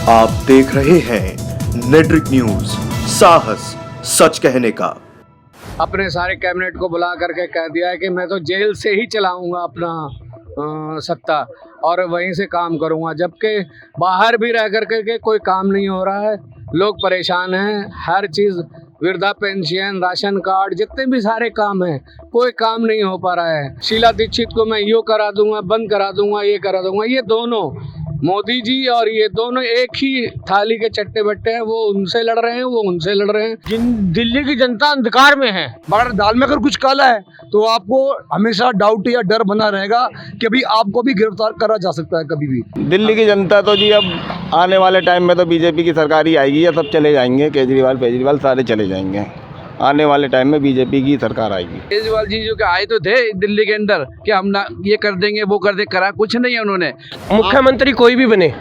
आप देख रहे हैं नेट्रिक न्यूज, साहस सच कहने का। अपने सारे कैबिनेट को बुला करके कह दिया है कि मैं तो जेल से ही चलाऊंगा अपना सत्ता और वहीं से काम करूंगा, जबकि बाहर भी रह करके कोई काम नहीं हो रहा है। लोग परेशान हैं, हर चीज़, वृद्धा पेंशन, राशन कार्ड, जितने भी सारे काम हैं, कोई काम नहीं हो पा रहा है। शीला दीक्षित को मैं यो करा दूंगा, बंद करा दूंगा, ये करा दूंगा, ये दोनों मोदी जी और ये दोनों एक ही थाली के चट्टे बट्टे हैं। वो उनसे लड़ रहे हैं, वो उनसे लड़ रहे हैं। जिन दिल्ली की जनता अंधकार में है, मगर दाल में अगर कुछ काला है तो आपको हमेशा डाउट या डर बना रहेगा कि अभी आपको भी गिरफ्तार करा जा सकता है कभी भी। दिल्ली की जनता तो जी अब आने वाले टाइम में तो बीजेपी की सरकार ही आएगी, या सब चले जाएंगे, केजरीवाल सारे चले जाएंगे। आने वाले टाइम में बीजेपी की सरकार आएगी। केजरीवाल जी जो कि आए तो थे दिल्ली के अंदर कि हम ना ये कर देंगे, वो कर देंगे, करा कुछ नहीं है उन्होंने। मुख्यमंत्री कोई भी बने,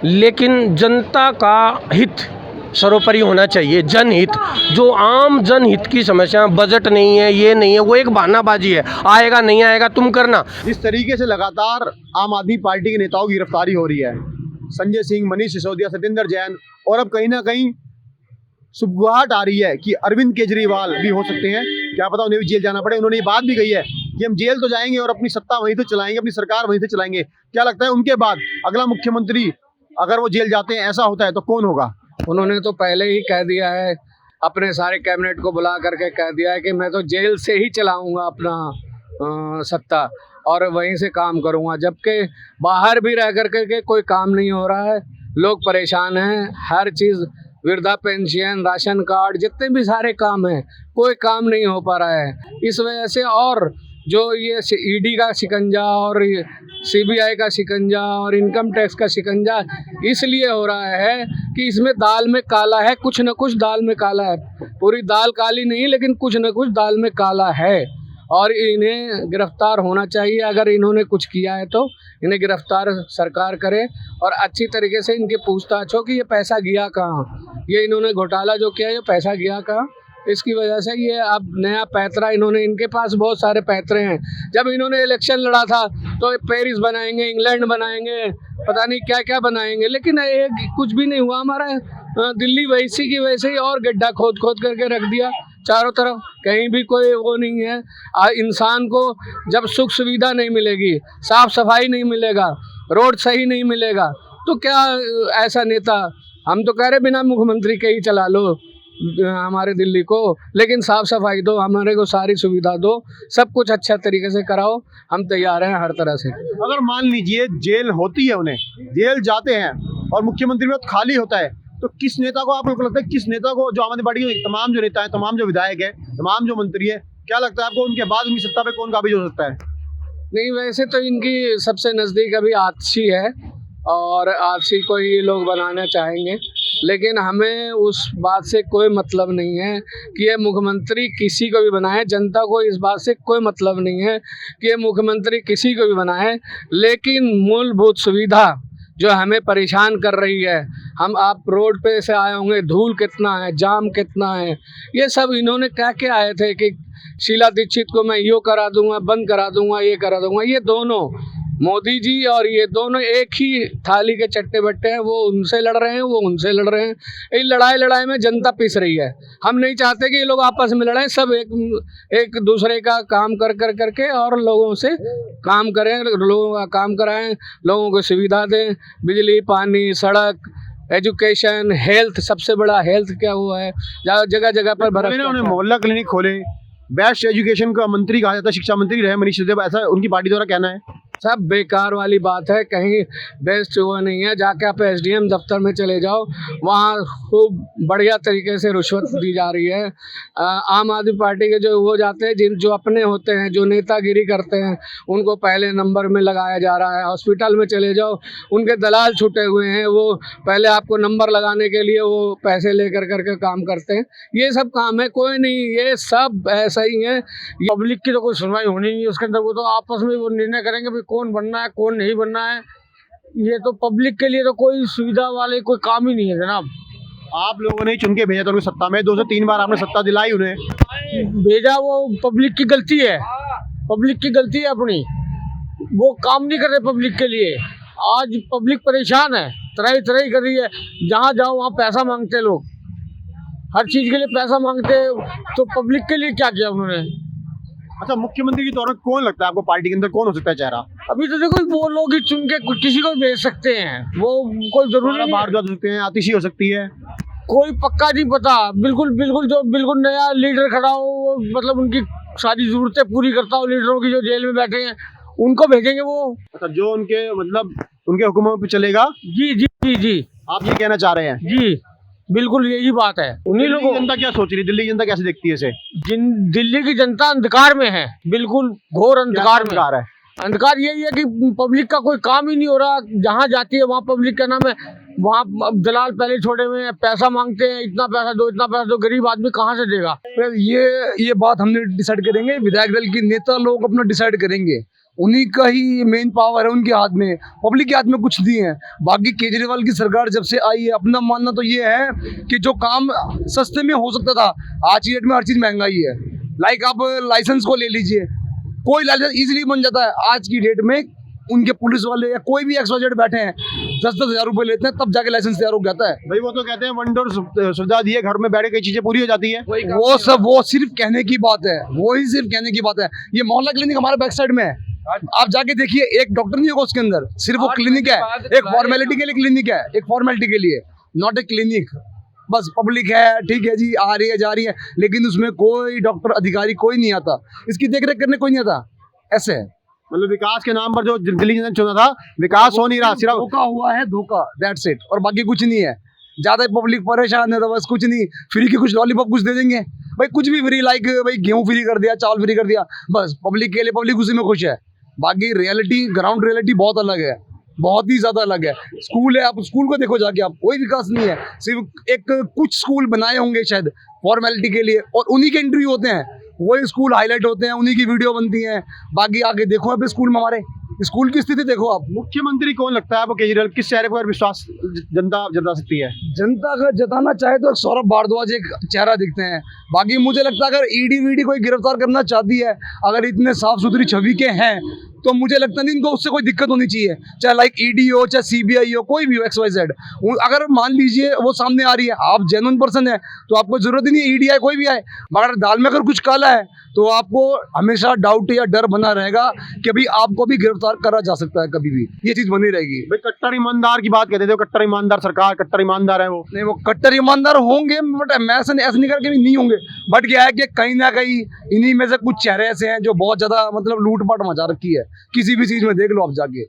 लेकिन जनता का हित सर्वोपरि होना चाहिए। जनहित, जो आम जनहित की समस्या, बजट नहीं है, ये नहीं है, वो एक बहानाबाजी है। आएगा नहीं आएगा तुम करना। जिस तरीके से लगातार आम आदमी पार्टी के नेताओं की गिरफ्तारी हो रही है, संजय सिंह, मनीष सिसोदिया, सत्येंद्र जैन, और अब कहीं ना कहीं सुबगाहट आ रही है कि अरविंद केजरीवाल भी हो सकते हैं, क्या पता उन्हें भी जेल जाना पड़े। उन्होंने ये बात भी कही है कि हम जेल तो जाएंगे और अपनी सत्ता वहीं से चलाएंगे, अपनी सरकार वहीं से चलाएंगे। क्या लगता है उनके बाद अगला मुख्यमंत्री अगर वो जेल जाते हैं, ऐसा होता है, तो कौन होगा? उन्होंने तो पहले ही कह दिया है, अपने सारे कैबिनेट को बुला करके कह दिया है कि मैं तो जेल से ही चलाऊंगा अपना सत्ता और वहीं से काम करूंगा, जबकि बाहर भी रह करके कोई काम नहीं हो रहा है। लोग परेशान हैं, हर चीज़, वृद्धा पेंशन, राशन कार्ड, जितने भी सारे काम हैं, कोई काम नहीं हो पा रहा है। इस वजह से, और जो ये ईडी का शिकंजा और सीबीआई का शिकंजा और इनकम टैक्स का शिकंजा इसलिए हो रहा है कि इसमें दाल में काला है, कुछ न कुछ दाल में काला है। पूरी दाल काली नहीं, लेकिन कुछ न कुछ दाल में काला है और इन्हें गिरफ्तार होना चाहिए। अगर इन्होंने कुछ किया है तो इन्हें गिरफ्तार सरकार करे और अच्छी तरीके से इनकी पूछताछ हो कि ये पैसा गया कहाँ, ये इन्होंने घोटाला जो किया, ये पैसा गया कहाँ। इसकी वजह से ये अब नया पैतरा, इन्होंने, इनके पास बहुत सारे पैतरे हैं। जब इन्होंने इलेक्शन लड़ा था तो पेरिस बनाएंगे, इंग्लैंड बनाएंगे, पता नहीं क्या क्या बनाएंगे, लेकिन एक कुछ भी नहीं हुआ। हमारा दिल्ली वैसी की वैसे ही और गड्ढा खोद खोद करके रख दिया चारों तरफ, कहीं भी कोई वो नहीं है। इंसान को जब सुख सुविधा नहीं मिलेगी, साफ सफाई नहीं मिलेगा, रोड सही नहीं मिलेगा, तो क्या ऐसा नेता, हम तो कह रहे बिना मुख्यमंत्री के ही चला लो हमारे दिल्ली को, लेकिन साफ सफाई दो, हमारे को सारी सुविधा दो, सब कुछ अच्छा तरीके से कराओ, हम तैयार हैं हर तरह से। अगर मान लीजिए जेल होती है, उन्हें जेल जाते हैं और मुख्यमंत्री पद खाली होता है, तो किस नेता को आपको लगता है, किस नेता को, जो आम आदमी पार्टी के तमाम जो नेता हैं, तमाम जो विधायक है, तमाम जो मंत्री है, क्या लगता है आपको उनके बाद उनकी सत्ता पे कौन काबिज हो सकता है? नहीं, वैसे तो इनकी सबसे नज़दीक अभी आतिशी है और आतिशी को ही लोग बनाना चाहेंगे, लेकिन हमें उस बात से कोई मतलब नहीं है कि ये मुख्यमंत्री किसी को भी बनाए। जनता को इस बात से कोई मतलब नहीं है कि ये मुख्यमंत्री किसी को भी बनाए, लेकिन मूलभूत सुविधा जो हमें परेशान कर रही है, आप रोड पे से आए होंगे, धूल कितना है, जाम कितना है, ये सब इन्होंने कह के आए थे कि शीला दीक्षित को मैं यो करा दूंगा, बंद करा दूंगा, ये करा दूंगा। ये दोनों मोदी जी और ये दोनों एक ही थाली के चट्टे बट्टे हैं। वो उनसे लड़ रहे हैं, वो उनसे लड़ रहे हैं। इस लड़ाई में जनता पिस रही है। हम नहीं चाहते कि ये लोग आपस में लड़ें, सब एक दूसरे का काम कर करके और लोगों से काम करें, लोगों का काम कराएं, लोगों को सुविधा दें, बिजली, पानी, सड़क, एजुकेशन, हेल्थ। सबसे बड़ा हेल्थ क्या हुआ है, जगह जगह पर उन्होंने मोहल्ला क्लिनिक खोले। बेस्ट एजुकेशन का मंत्री कहा जाता है, शिक्षा मंत्री रहे मनीष सिसोदिया, ऐसा उनकी पार्टी द्वारा कहना है। सब बेकार वाली बात है, कहीं बेस्ट हुआ नहीं है। जाके आप एसडीएम दफ्तर में चले जाओ, वहाँ खूब बढ़िया तरीके से रिश्वत दी जा रही है। आम आदमी पार्टी के जो वो जाते हैं, जो अपने होते हैं, जो नेतागिरी करते हैं, उनको पहले नंबर में लगाया जा रहा है। हॉस्पिटल में चले जाओ, उनके दलाल छुटे हुए हैं, वो पहले आपको नंबर लगाने के लिए वो पैसे लेकर करके काम करते हैं। ये सब काम है, कोई नहीं, ये सब ऐसा ही है। पब्लिक की तो कोई सुनवाई होनी नहीं है उसके अंदर, वो तो आपस में वो निर्णय करेंगे कौन बनना है कौन नहीं बनना है। ये तो पब्लिक के लिए तो कोई सुविधा वाले कोई काम ही नहीं है जनाब। आप लोगों ने चुन के भेजा था उनको सत्ता में, 2 से 3 बार आपने सत्ता दिलाई उन्हें। भेजा वो पब्लिक की गलती है, पब्लिक की गलती है अपनी, वो काम नहीं कर रहे पब्लिक के लिए। आज पब्लिक परेशान है, त्राही त्राही कर रही है। जहाँ जाओ वहाँ पैसा मांगते हैं लोग, हर चीज के लिए पैसा मांगते हैं। तो पब्लिक के लिए क्या किया उन्होंने? अच्छा, मुख्यमंत्री के तौर पर कौन लगता है आपको पार्टी के अंदर, कौन हो सकता है चेहरा? अभी तो देखो वो लोग ही चुन के किसी को भेज सकते हैं, वो कोई जरूरी सौरभ नहीं है। भारद्वाज हो सकते हैं, आतिशी हो सकती है। कोई पक्का नहीं पता, बिल्कुल बिल्कुल जो बिल्कुल नया लीडर खड़ा हो, वो मतलब उनकी सारी जरूरतें पूरी करता हो लीडरों की, जो जेल में बैठे हैं उनको भेजेंगे वो। अच्छा, जो उनके मतलब उनके हुक्मों पे चलेगा। जी जी जी जी आप ये कहना चाह रहे हैं? जी, बिल्कुल यही बात है। उन्हीं दिल्ली लोगों, की जनता क्या सोच रही है? दिल्ली की जनता कैसे देखती है इसे? दिल्ली की जनता अंधकार में है, बिल्कुल घोर अंधकार में। अंधकार है। अंधकार यही है कि पब्लिक का कोई काम ही नहीं हो रहा। जहाँ जाती है वहाँ पब्लिक का नाम है, वहाँ दलाल पहले छोड़े हुए हैं, पैसा मांगते हैं, इतना पैसा दो इतना पैसा दो। गरीब आदमी कहाँ से देगा? ये बात हमने डिसाइड करेंगे, विधायक दल के नेता लोग अपना डिसाइड करेंगे। उन्हीं का ही मेन पावर है उनके हाथ में, पब्लिक के हाथ में कुछ नहीं है। बाकी केजरीवाल की सरकार जब से आई है, अपना मानना तो ये है कि जो काम सस्ते में हो सकता था, आज की डेट में हर चीज़ महंगाई है। लाइक आप लाइसेंस को ले लीजिए, कोई लाइसेंस इजीली बन जाता है। आज की डेट में उनके पुलिस वाले या कोई भी XYZ बैठे हैं, 10-10 हज़ार रुपए लेते हैं, तब जाके लाइसेंस तैयार हो जाता है। भाई वो तो कहते हैं वन डोर सुविधा दी है, घर में बैठे कई चीजें पूरी हो जाती है। वो सिर्फ कहने की बात है, वो ही सिर्फ कहने की बात है। ये मोहल्ला क्लिनिक हमारे बैक साइड में है, आप जाके देखिए, एक डॉक्टर नहीं होगा उसके अंदर, सिर्फ वो क्लिनिक है, एक फॉर्मेलिटी के लिए क्लिनिक है, एक फॉर्मेलिटी के लिए, नॉट ए क्लिनिक। बस पब्लिक है, ठीक है जी, आ रही है जा रही है, लेकिन उसमें कोई डॉक्टर अधिकारी कोई नहीं आता, इसकी देखरेख करने कोई नहीं आता। ऐसे है, मतलब विकास के नाम पर जो दिल्ली जनता ने चुना था, विकास हो नहीं रहा, सिर्फ धोखा हुआ है, धोखा, दैट्स इट, और बाकी कुछ नहीं है। ज्यादा पब्लिक परेशान है तो बस कुछ नहीं, फ्री के कुछ लॉलीपॉप कुछ दे देंगे भाई, कुछ भी फ्री, लाइक भाई गेहूं फ्री कर दिया, चावल फ्री कर दिया, बस पब्लिक के लिए, पब्लिक उसी में खुश है। बाकी रियलिटी, ग्राउंड रियलिटी बहुत अलग है, बहुत ही ज्यादा अलग है। स्कूल है, आप स्कूल को देखो जाके, आप कोई विकास नहीं है, सिर्फ एक कुछ स्कूल बनाए होंगे शायद फॉर्मेलिटी के लिए, और उन्हीं के इंटरव्यू होते हैं, वही स्कूल हाईलाइट होते हैं, उन्हीं की वीडियो बनती है। बाकी आगे देखो आप स्कूल में, हमारे स्कूल की स्थिति देखो आप। मुख्यमंत्री कौन लगता है आपको केजरीवाल? किस चेहरे पर विश्वास जनता जता सकती है? जनता अगर जताना चाहे तो सौरभ भारद्वाज एक चेहरा दिखते हैं। बाकी मुझे लगता है अगर ईडी वीडी कोई गिरफ्तार करना चाहती है, अगर इतने साफ सुथरी छवि के हैं, तो मुझे लगता नहीं इनको उससे कोई दिक्कत होनी चाहिए, चाहे लाइक ईडी हो, चाहे CBI हो, कोई भी हो, XYZ। अगर मान लीजिए वो सामने आ रही है, आप जेन्युइन पर्सन है, तो आपको जरूरत ही नहीं ED आए, कोई भी आए। मगर दाल में अगर कुछ काला है तो आपको हमेशा डाउट या डर बना रहेगा कि भाई आपको भी गिरफ्तार करा जा सकता है, कभी भी ये चीज बनी रहेगी। भाई कट्टर ईमानदार की बात कहते थे, कट्टर ईमानदार सरकार, कट्टर ईमानदार है वो। नहीं, वो कट्टर ईमानदार होंगे, बट मैं ऐसा नहीं करके भी नहीं होंगे। बट क्या है कि कहीं ना कहीं इन्हीं में से कुछ चेहरे ऐसे हैं जो बहुत ज्यादा मतलब लूटपाट मचा रखी है, किसी भी चीज में देख लो आप जाके।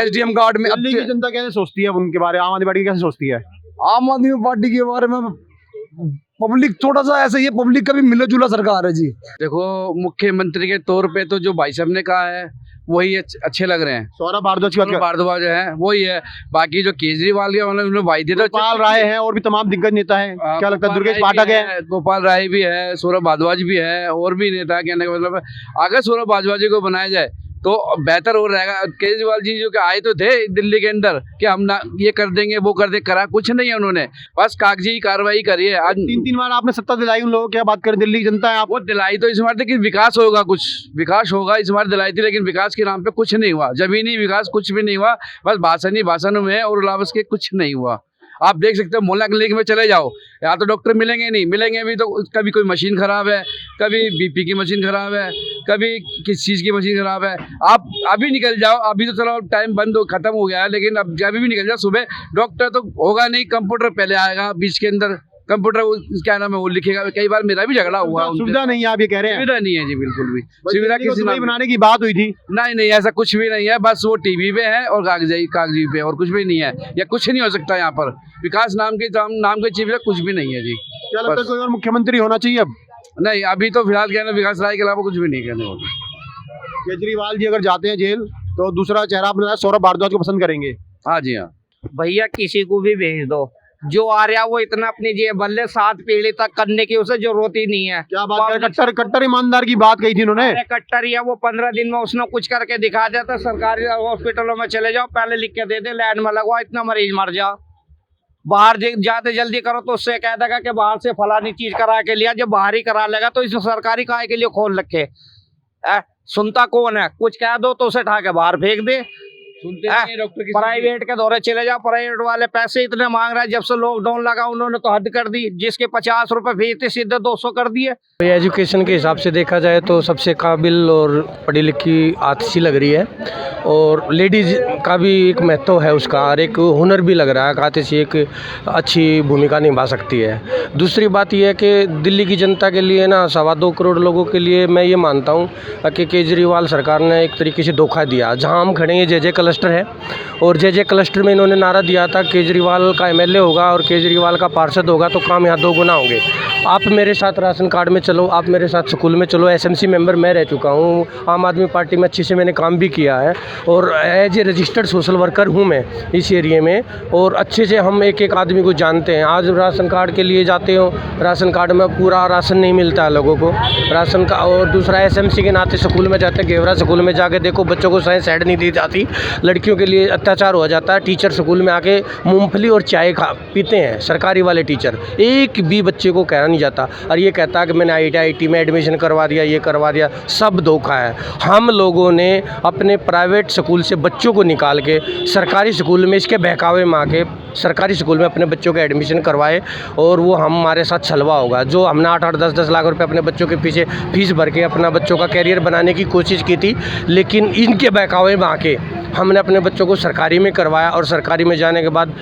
SDM कार्ड में दिल्ली की जनता कैसे सोचती है उनके बारे में? आम आदमी पार्टी कैसे सोचती है? आम आदमी पार्टी के बारे में पब्लिक थोड़ा सा ऐसा, ये पब्लिक का भी मिला जुला सरकार है जी। देखो, मुख्यमंत्री के तौर पे तो जो भाई साहब ने कहा है वही अच्छे लग रहे हैं। सौरभ भारद्वाज की बात सौरभ भारद्वाज है वही है। बाकी जो केजरीवाल के उन्होंने वायदे तो गोपाल राय है, और भी तमाम दिग्गज नेता है। क्या लगता है? दुर्गेश पाठक है, गोपाल राय भी है, सौरभ भारद्वाज भी है, और भी नेता है। कहने का मतलब है अगर सौरभ भारद्वाज को बनाया जाए तो बेहतर हो रहेगा। केजरीवाल जी जो कि आए तो थे दिल्ली के अंदर कि हम ना ये कर देंगे वो कर देंगे, करा कुछ नहीं है उन्होंने, बस कागजी कार्रवाई करी है। आज 3 बार आपने सत्ता दिलाई उन लोगों की, क्या बात करें? दिल्ली की जनता है आप। वो दिलाई तो इस बार थी कि विकास होगा, कुछ विकास होगा इस बार दिलाई थी, लेकिन विकास के नाम पे कुछ नहीं हुआ, जमीनी विकास कुछ भी नहीं हुआ, बस भाषण ही भाषण में, और अलावा के कुछ नहीं हुआ। आप देख सकते हो मोहल्ला क्लिनिक में चले जाओ, या तो डॉक्टर मिलेंगे नहीं, मिलेंगे भी तो कभी कोई मशीन खराब है, कभी BP की मशीन खराब है, कभी किस चीज़ की मशीन खराब है। आप अभी निकल जाओ, अभी तो चलो टाइम बंद हो खत्म हो गया है, लेकिन अब अभी भी निकल जाओ सुबह, डॉक्टर तो होगा नहीं, कंप्यूटर पहले आएगा बीच के अंदर, कंप्यूटर क्या नाम है वो लिखेगा। कई बार मेरा भी झगड़ा हुआ। सुविधा नहीं है, आप ये कह रहे हैं? सुविधा नहीं है जी, बिल्कुल भी सुविधा किसी ने बनाने की बात हुई थी। नहीं, ऐसा कुछ भी नहीं है, बस वो टीवी पे है और कागजी पे, और कुछ भी नहीं है, या कुछ नहीं हो सकता यहाँ पर। विकास नाम के चीज में कुछ भी नहीं है जी। क्या लगता है कोई और मुख्यमंत्री होना चाहिए अब? नहीं, अभी तो फिलहाल कहना विकास राय के अलावा कुछ भी नहीं कहने होगा। केजरीवाल जी अगर जाते हैं जेल तो दूसरा चेहरा अपना सौरभ भारद्वाज को पसंद करेंगे? हाँ जी हाँ। भैया किसी को भी भेज दो, जो आ रहा वो इतना अपनी जेब बल्ले 7 पीढ़ी तक करने की उसे जरूरत ही नहीं है। क्या बात कर, कट्टर ईमानदार की बात कही थी उन्होंने। कट्टर है वो, 15 दिन में उसने कुछ करके दिखा देता। सरकारी हॉस्पिटलों में चले जाओ, पहले लिख के दे दे, लाइन में लगवाओ, इतना मरीज मर जाओ। बाहर जाते जल्दी करो तो उससे कह देगा कि बाहर से फलानी चीज करा के लिया, जब बाहर ही करा लेगा तो इस सरकारी काय के लिए खोल रखे। सुनता कौन है? कुछ कह दो तो उसे उठा के बाहर फेंक दे। सुनते हैं? नहीं डॉक्टर की प्राइवेट के दौरे चले जाओ, प्राइवेट वाले पैसे इतने मांग रहे हैं। जब से लॉकडाउन लगा उन्होंने तो हद कर दी, जिसके 50 रुपए फीस थी सीधे 200 कर दिए। एजुकेशन के हिसाब से देखा जाए तो सबसे काबिल और पढ़ी लिखी आतिशी लग रही है, और लेडीज़ का भी एक महत्व है उसका, और एक हुनर भी लग रहा है कि आतिशी एक अच्छी भूमिका निभा सकती है। दूसरी बात यह है कि दिल्ली की जनता के लिए ना 2.25 करोड़ लोगों के लिए मैं ये मानता हूँ कि केजरीवाल सरकार ने एक तरीके से धोखा दिया। जहाँ हम खड़े हैं जे क्लस्टर है, और जे क्लस्टर में इन्होंने नारा दिया था केजरीवाल का एमएलए होगा और केजरीवाल का पार्षद होगा तो काम यहाँ 2 गुना होंगे। आप मेरे साथ राशन कार्ड में चलो, आप मेरे साथ स्कूल में चलो। एसएमसी मेंबर मैं रह चुका हूँ, आम आदमी पार्टी में अच्छे से मैंने काम भी किया है, और as a registered social worker हूँ मैं इस एरिए में, और अच्छे से हम एक एक आदमी को जानते हैं। आज राशन कार्ड के लिए जाते हो, राशन कार्ड में पूरा राशन नहीं मिलता है लोगों को राशन का। और दूसरा एसएमसी के नाते स्कूल में जाते हैं, गेवरा स्कूल में जाके देखो बच्चों को साइंस ऐड नहीं दी जाती, लड़कियों के लिए अत्याचार हो जाता है। टीचर स्कूल में आके मूंगफली और चाय पीते हैं, सरकारी वाले टीचर। एक भी बच्चे को कहना नहीं जाता, और ये कहता है कि मैंने IIT में एडमिशन करवा दिया, ये करवा दिया। सब धोखा है। हम लोगों ने अपने प्राइवेट स्कूल से बच्चों को निकाल के सरकारी स्कूल में इसके बहकावे में आके सरकारी स्कूल में अपने बच्चों के एडमिशन करवाए, और वो हमारे साथ छलवा होगा। जो हमने 8-8, 10-10 लाख रुपए अपने बच्चों के पीछे फीस भर के अपना बच्चों का कैरियर बनाने की कोशिश की थी, लेकिन इनके बहकावे में आके हमने अपने बच्चों को सरकारी में करवाया, और सरकारी में जाने के बाद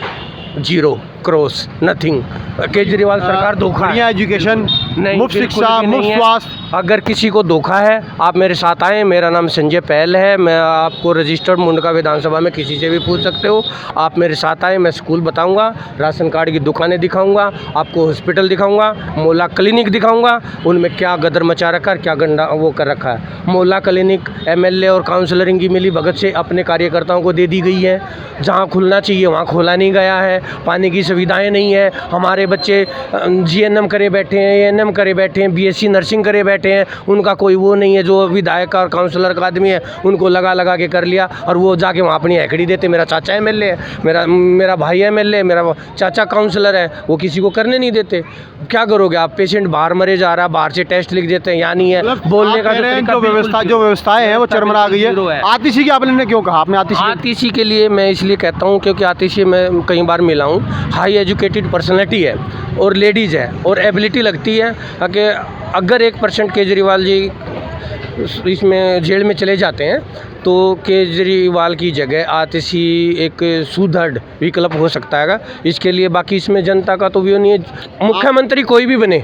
0 क्रॉस नथिंग। केजरीवाल सरकार धोखा है। बढ़िया एजुकेशन, नहीं, मुफ्त बिल्कुल शिक्षा, भी मुफ्त नहीं है। स्वास्थ्य। अगर किसी को धोखा है आप मेरे साथ आएँ। मेरा नाम संजय पहल है, मैं आपको रजिस्टर्ड मुंडका विधानसभा में किसी से भी पूछ सकते हो। आप मेरे साथ आएँ, मैं स्कूल बताऊंगा, राशन कार्ड की दुकानें दिखाऊंगा, आपको हॉस्पिटल दिखाऊंगा, मोहल्ला क्लिनिक दिखाऊंगा, उनमें क्या गदर मचा रखा है, क्या गंदा वो कर रखा है। मोहल्ला क्लिनिक MLA और काउंसलरिंग की मिली भगत से अपने कार्यकर्ताओं को दे दी गई है। जहाँ खुलना चाहिए वहाँ खोला नहीं गया है। पानी की सुविधाएं नहीं है। हमारे बच्चे GNM करे बैठे हैं, ANM करे बैठे हैं, BSc नर्सिंग करे बैठे हैं, उनका कोई वो नहीं है। जो विधायक और काउंसलर का आदमी है उनको लगा के कर लिया, और वो जाके वहाँ अपनी हैकड़ी देते। मेरा चाचा MLA है, मेरा भाई MLA, मेरा चाचा काउंसलर है, वो किसी को करने नहीं देते। क्या करोगे आप? पेशेंट बाहर मरे जा रहा है, बाहर से टेस्ट लिख देते हैं, यहाँ नहीं है। बोलने का जो व्यवस्थाएं हैं वो चरमरा गई है। आतिशी की आपने क्यों कहा? आपने आतिशी के लिए मैं इसलिए कहता हूँ क्योंकि आतिशी में कई बार मिला हूँ। हाई एजुकेटेड पर्सनैलिटी है, और लेडीज़ है, और एबिलिटी लगती है कि अगर 1% केजरीवाल जी इसमें जेल में चले जाते हैं तो केजरीवाल की जगह आतिशी एक सुदृढ़ विकल्प हो सकता है। इसके लिए बाकी इसमें जनता का तो व्यू नहीं है। मुख्यमंत्री कोई भी बने,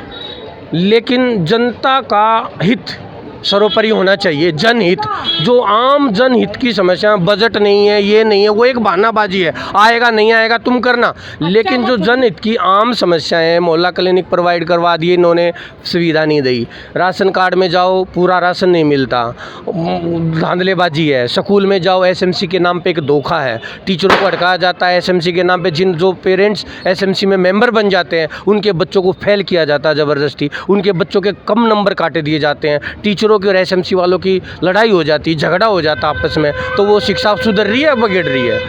लेकिन जनता का हित सर्वोपरि होना चाहिए, जनहित। जो आम जनहित की समस्या, बजट नहीं है, ये नहीं है, वो एक बहानाबाजी है। आएगा नहीं आएगा तुम करना, लेकिन जो जनहित की आम समस्याएं हैं, मोहल्ला क्लिनिक प्रोवाइड करवा दिए इन्होंने, सुविधा नहीं दी। राशन कार्ड में जाओ पूरा राशन नहीं मिलता, धांधलेबाजी है। स्कूल में जाओ SMC के नाम पे एक धोखा है, टीचरों को अटकाया जाता है SMC के नाम पे। जो पेरेंट्स SMC में मेंबर बन जाते हैं उनके बच्चों को फेल किया जाता है ज़बरदस्ती, उनके बच्चों के कम नंबर काटे दिए जाते हैं। टीचरों की और SMC वालों की लड़ाई हो जाती है, झगड़ा हो जाता है आपस में, तो वो शिक्षा सुधर रही है, बगड़ रही है।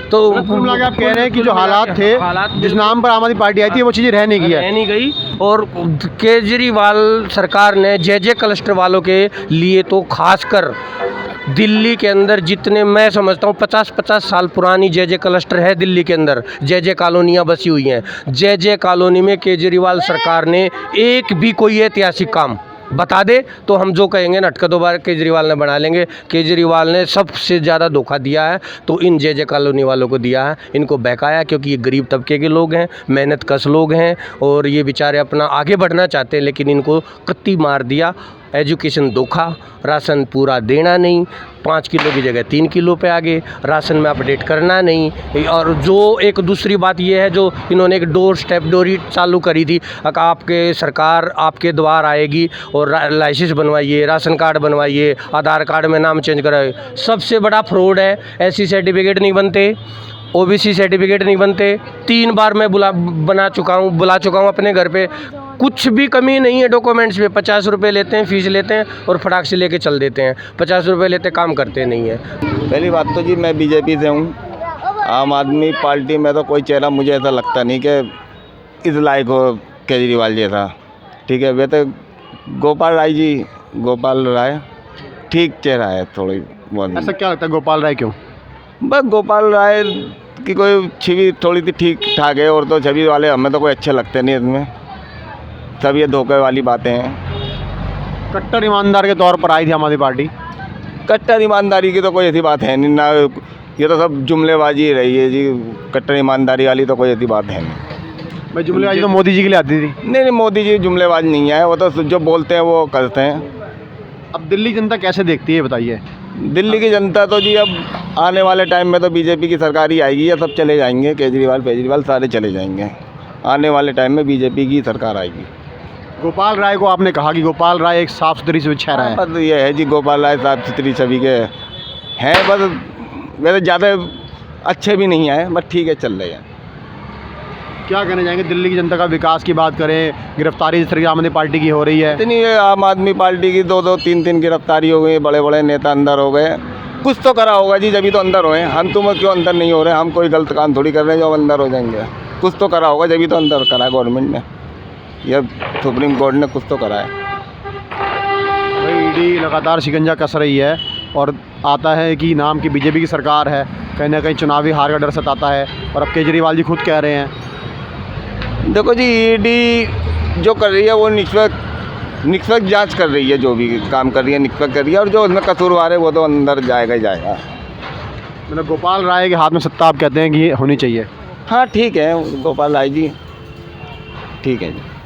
तो आप कह रहे हैं कि जो हालात थे, जिस नाम पर आम आदमी पार्टी आई थी, वो चीज़ें रह नहीं गई। और केजरीवाल सरकार ने जे क्लस्टर वालों के लिए तो खासकर दिल्ली के अंदर जितने मैं समझता हूँ 50-50 साल पुरानी जे क्लस्टर है दिल्ली के अंदर, जे कॉलोनियाँ बसी हुई हैं। जे कॉलोनी में केजरीवाल सरकार ने एक भी कोई ऐतिहासिक काम बता दे तो हम जो कहेंगे नटका दोबारा केजरीवाल ने बना लेंगे। केजरीवाल ने सबसे ज़्यादा धोखा दिया है तो इन जे कॉलोनी वालों को दिया है, इनको बहकाया, क्योंकि ये गरीब तबके के लोग हैं, मेहनत कश लोग हैं, और ये बेचारे अपना आगे बढ़ना चाहते हैं, लेकिन इनको कत्ती मार दिया। एजुकेशन धोखा, राशन पूरा देना नहीं, 5 किलो की जगह 3 किलो पे आगे, राशन में अपडेट करना नहीं। और जो एक दूसरी बात ये है, जो इन्होंने एक डोर स्टेप डोरी चालू करी थी, आपके सरकार आपके द्वार आएगी और लाइसेंस बनवाइए, राशन कार्ड बनवाइए, आधार कार्ड में नाम चेंज कराइए। सबसे बड़ा फ्रॉड है। SC सर्टिफिकेट नहीं बनते, OBC सर्टिफिकेट नहीं बनते। 3 बार मैं बुला चुका हूँ अपने घर पे, कुछ भी कमी नहीं है डॉक्यूमेंट्स में। 50 रुपये लेते हैं, फीस लेते हैं और फटाक से लेके चल देते हैं। 50 रुपये लेते, काम करते नहीं है। पहली बात तो जी मैं BJP से हूँ। आम आदमी पार्टी में तो कोई चेहरा मुझे ऐसा लगता नहीं कि इस लायक हो केजरीवाल जैसा। ठीक है, वे तो गोपाल राय ठीक चेहरा है, थोड़ी बहुत। ऐसा क्या लगता है गोपाल राय क्यों? बस गोपाल राय की कोई छवि थोड़ी सी ठीक ठाक है, और तो छवि वाले हमें तो कोई अच्छे लगते नहीं इसमें, सब ये धोखे वाली बातें हैं। कट्टर ईमानदार के तौर पर आई थी आम आदमी पार्टी। कट्टर ईमानदारी की तो कोई ऐसी बात है नहीं ना, ये तो सब जुमलेबाजी ही रही है जी। कट्टर ईमानदारी वाली तो कोई ऐसी बात है नहीं। भाई जुमलेबाजी तो मोदी जी के लिए आती थी। नहीं नहीं, मोदी जी जुमलेबाज नहीं है, वो तो जो बोलते हैं वो करते हैं। अब दिल्ली जनता कैसे देखती है बताइए। दिल्ली की जनता तो जी अब आने वाले टाइम में तो बीजेपी की सरकार ही आएगी, या सब चले जाएंगे, केजरीवाल सारे चले जाएंगे। आने वाले टाइम में बीजेपी की सरकार आएगी। गोपाल राय को आपने कहा कि गोपाल राय एक साफ सुथरी चेहरा है। बस ये है जी, गोपाल राय साफ सुथरी छवि के हैं, बस वैसे ज़्यादा अच्छे भी नहीं आए, बस ठीक है, चल रहे हैं। क्या कहना चाहेंगे दिल्ली की जनता का विकास की बात करें, गिरफ्तारी जिस तरह की आम आदमी पार्टी की हो रही है। इतनी ये आम आदमी पार्टी की 2-2 3-3 गिरफ्तारी हो गई, बड़े बड़े नेता अंदर हो गए। कुछ तो करा होगा जी, जब भी तो अंदर हुए। हम तुम क्यों अंदर नहीं हो रहे? हम कोई गलत काम थोड़ी कर रहे हैं जो अंदर हो जाएंगे। कुछ तो करा होगा, जब भी तो अंदर करा है गवर्नमेंट ने, या सुप्रीम कोर्ट ने कुछ तो करा है। भाई ईडी लगातार शिकंजा कस रही है और आता है कि नाम की बीजेपी की सरकार है, कहीं ना कहीं चुनावी हार का डर सताता है। और अब केजरीवाल जी खुद कह रहे हैं। देखो जी, ईडी जो कर रही है वो निष्पक्ष जांच कर रही है, जो भी काम कर रही है निष्पक्ष कर रही है, और जो उसमें कसूरवार है वो तो अंदर जाएगा ही जाएगा। मतलब गोपाल राय के हाथ में सत्ता आप कहते हैं कि होनी चाहिए। हाँ ठीक है, गोपाल राय जी ठीक है जी।